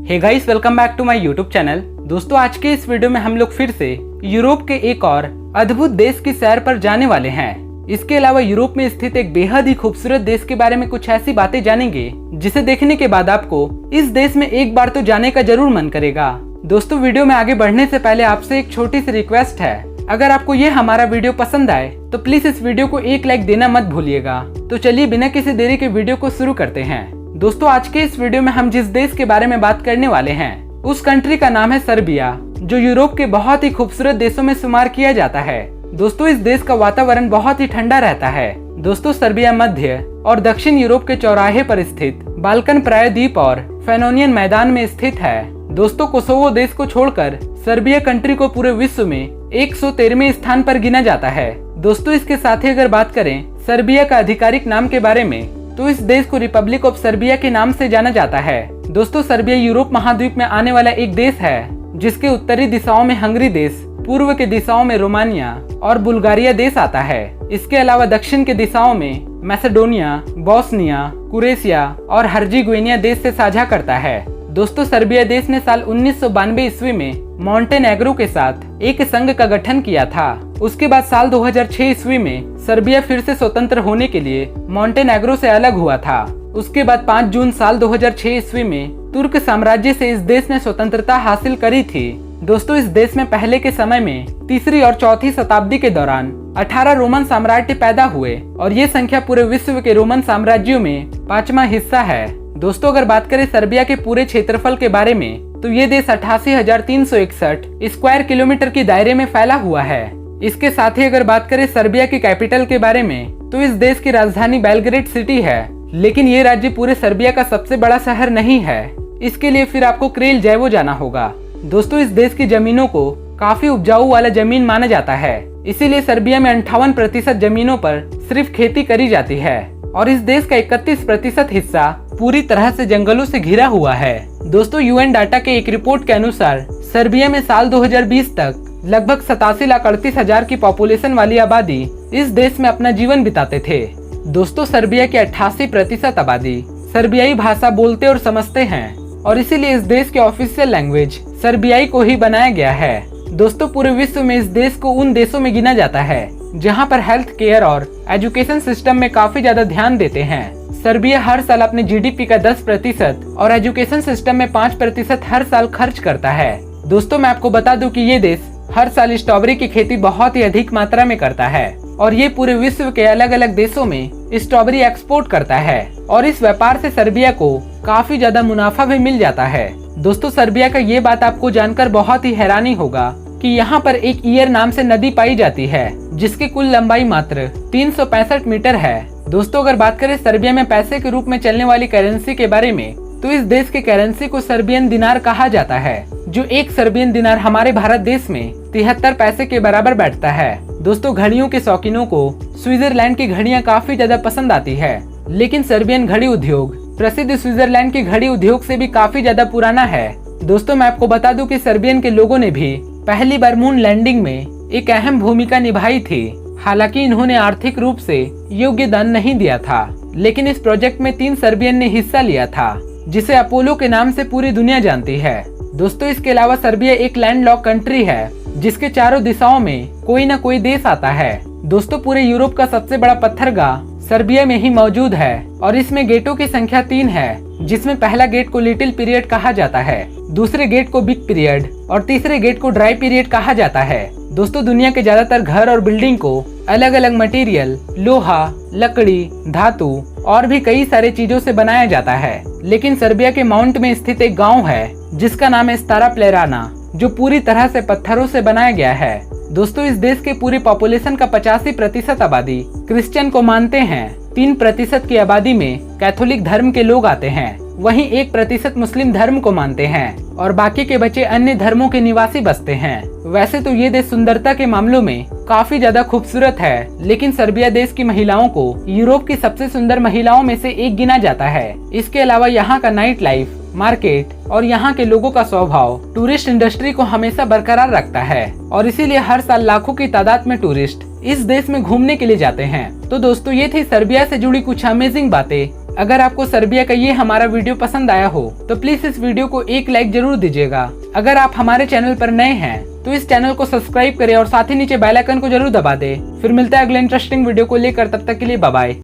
Hey guys, welcome back to my YouTube channel. दोस्तों, आज के इस वीडियो में हम लोग फिर से यूरोप के एक और अद्भुत देश की सैर पर जाने वाले हैं। इसके अलावा यूरोप में स्थित एक बेहद ही खूबसूरत देश के बारे में कुछ ऐसी बातें जानेंगे जिसे देखने के बाद आपको इस देश में एक बार तो जाने का जरूर मन करेगा। दोस्तों, वीडियो में आगे बढ़ने से पहले आपसे एक छोटी सी रिक्वेस्ट है। अगर आपको ये हमारा वीडियो पसंद आए तो प्लीज इस वीडियो को एक लाइक देना मत भूलिएगा। तो चलिए बिना किसी देरी के वीडियो को शुरू करते हैं। दोस्तों, आज के इस वीडियो में हम जिस देश के बारे में बात करने वाले हैं उस कंट्री का नाम है सर्बिया, जो यूरोप के बहुत ही खूबसूरत देशों में शुमार किया जाता है। दोस्तों, इस देश का वातावरण बहुत ही ठंडा रहता है। दोस्तों, सर्बिया मध्य और दक्षिण यूरोप के चौराहे पर स्थित बाल्कन प्रायद्वीप और फेनोनियन मैदान में स्थित है। दोस्तों, कोसोवो देश को छोड़कर सर्बिया कंट्री को पूरे विश्व में 113वें स्थान पर गिना जाता है। दोस्तों, इसके साथ ही अगर बात करें सर्बिया का आधिकारिक नाम के बारे में तो इस देश को रिपब्लिक ऑफ सर्बिया के नाम से जाना जाता है। दोस्तों, सर्बिया यूरोप महाद्वीप में आने वाला एक देश है जिसके उत्तरी दिशाओं में हंगरी देश, पूर्व के दिशाओं में रोमानिया और बुल्गारिया देश आता है। इसके अलावा दक्षिण के दिशाओं में मैसेडोनिया, बोस्निया, क्रोएशिया और हर्जेगोविना देश से साझा करता है। दोस्तों, सर्बिया देश ने साल 1992 ईस्वी में मॉन्टेनेग्रो के साथ एक संघ का गठन किया था। उसके बाद साल 2006 ईस्वी में सर्बिया फिर से स्वतंत्र होने के लिए मॉन्टेनेग्रो से अलग हुआ था। उसके बाद 5 जून साल 2006 ईस्वी में तुर्क साम्राज्य से इस देश ने स्वतंत्रता हासिल करी थी। दोस्तों, इस देश में पहले के समय में 3री और 4थी शताब्दी के दौरान 18 रोमन साम्राज्य पैदा हुए और ये संख्या पूरे विश्व के रोमन साम्राज्यों में 5वां हिस्सा है। दोस्तों, अगर बात करें सर्बिया के पूरे क्षेत्रफल के बारे में तो ये देश 88,361 स्क्वायर किलोमीटर के दायरे में फैला हुआ है। इसके साथ ही अगर बात करें सर्बिया की कैपिटल के बारे में तो इस देश की राजधानी बेलग्रेड सिटी है, लेकिन ये राज्य पूरे सर्बिया का सबसे बड़ा शहर नहीं है। इसके लिए फिर आपको क्रेलजेवो जाना होगा। दोस्तों, इस देश की जमीनों को काफी उपजाऊ वाला जमीन माना जाता है, इसीलिए सर्बिया में 58% जमीनों पर सिर्फ खेती करी जाती है और इस देश का 31% हिस्सा पूरी तरह से जंगलों से घिरा हुआ है। दोस्तों, यूएन डाटा के एक रिपोर्ट के अनुसार सर्बिया में साल 2020 तक लगभग 87,38,000 की पॉपुलेशन वाली आबादी इस देश में अपना जीवन बिताते थे। दोस्तों, सर्बिया की 88% आबादी सर्बियाई भाषा बोलते और समझते हैं और इसीलिए इस देश के ऑफिशियल लैंग्वेज सर्बियाई को ही बनाया गया है। दोस्तों, पूरे विश्व में इस देश को उन देशों में गिना जाता है जहां पर हेल्थ केयर और एजुकेशन सिस्टम में काफी ज्यादा ध्यान देते हैं। सर्बिया हर साल अपने जीडीपी का 10% और एजुकेशन सिस्टम में 5% हर साल खर्च करता है। दोस्तों, मैं आपको बता दूं कि ये देश हर साल स्ट्रॉबेरी की खेती बहुत ही अधिक मात्रा में करता है और ये पूरे विश्व के अलग अलग देशों में स्ट्रॉबेरी एक्सपोर्ट करता है और इस व्यापार से सर्बिया को काफी ज्यादा मुनाफा भी मिल जाता है। दोस्तों, सर्बिया का ये बात आपको जानकर बहुत ही हैरानी होगा कि यहाँ पर एक ईयर नाम से नदी पाई जाती है जिसकी कुल लंबाई मात्र 365 मीटर है। दोस्तों, अगर बात करें सर्बिया में पैसे के रूप में चलने वाली करेंसी के बारे में तो इस देश के करेंसी को सर्बियन दिनार कहा जाता है, जो एक सर्बियन दिनार हमारे भारत देश में 73 पैसे के बराबर बैठता है। दोस्तों, घड़ियों के शौकीनों को स्विट्जरलैंड की घड़ियां काफी ज्यादा पसंद आती है, लेकिन सर्बियन घड़ी उद्योग प्रसिद्ध स्विट्जरलैंड की घड़ी उद्योग से भी काफी ज्यादा पुराना है। दोस्तों, मैं आपको बता दूं कि सर्बियन के लोगों ने भी पहली बार मून लैंडिंग में एक अहम भूमिका निभाई थी। हालांकि इन्होंने आर्थिक रूप से योगदान नहीं दिया था, लेकिन इस प्रोजेक्ट में 3 सर्बियन ने हिस्सा लिया था जिसे अपोलो के नाम से पूरी दुनिया जानती है। दोस्तों, इसके अलावा सर्बिया एक लैंडलॉक कंट्री है जिसके चारों दिशाओं में कोई न कोई देश आता है। दोस्तों, पूरे यूरोप का सबसे बड़ा पत्थरगाह सर्बिया में ही मौजूद है और इसमें गेटों की संख्या 3 है, जिसमें पहला गेट को लिटिल पीरियड कहा जाता है, दूसरे गेट को बिग पीरियड और तीसरे गेट को ड्राई पीरियड कहा जाता है। दोस्तों, दुनिया के ज्यादातर घर और बिल्डिंग को अलग अलग मटेरियल, लोहा, लकड़ी, धातु और भी कई सारे चीजों से बनाया जाता है, लेकिन सर्बिया के माउंट में स्थित एक गांव है जिसका नाम है स्तारा प्लेराना, जो पूरी तरह से पत्थरों से बनाया गया है। दोस्तों, इस देश के पूरी पॉपुलेशन का 85% आबादी क्रिश्चियन को मानते हैं, 3% की आबादी में कैथोलिक धर्म के लोग आते हैं, वहीं 1% मुस्लिम धर्म को मानते हैं और बाकी के बचे अन्य धर्मों के निवासी बसते हैं। वैसे तो ये देश सुंदरता के मामलों में काफी ज्यादा खूबसूरत है, लेकिन सर्बिया देश की महिलाओं को यूरोप की सबसे सुंदर महिलाओं में से एक गिना जाता है। इसके अलावा यहाँ का नाइट लाइफ, मार्केट और यहाँ के लोगों का स्वभाव टूरिस्ट इंडस्ट्री को हमेशा बरकरार रखता है और इसीलिए हर साल लाखों की तादाद में टूरिस्ट इस देश में घूमने के लिए जाते हैं। तो दोस्तों, ये थी सर्बिया से जुड़ी कुछ अमेजिंग बातें। अगर आपको सर्बिया का ये हमारा वीडियो पसंद आया हो तो प्लीज इस वीडियो को एक लाइक जरूर दीजिएगा। अगर आप हमारे चैनल पर नए हैं तो इस चैनल को सब्सक्राइब करें और साथ ही नीचे बेल आइकन को जरूर दबा दें। फिर मिलता है अगले इंटरेस्टिंग वीडियो को लेकर, तब तक के लिए बाय बाय।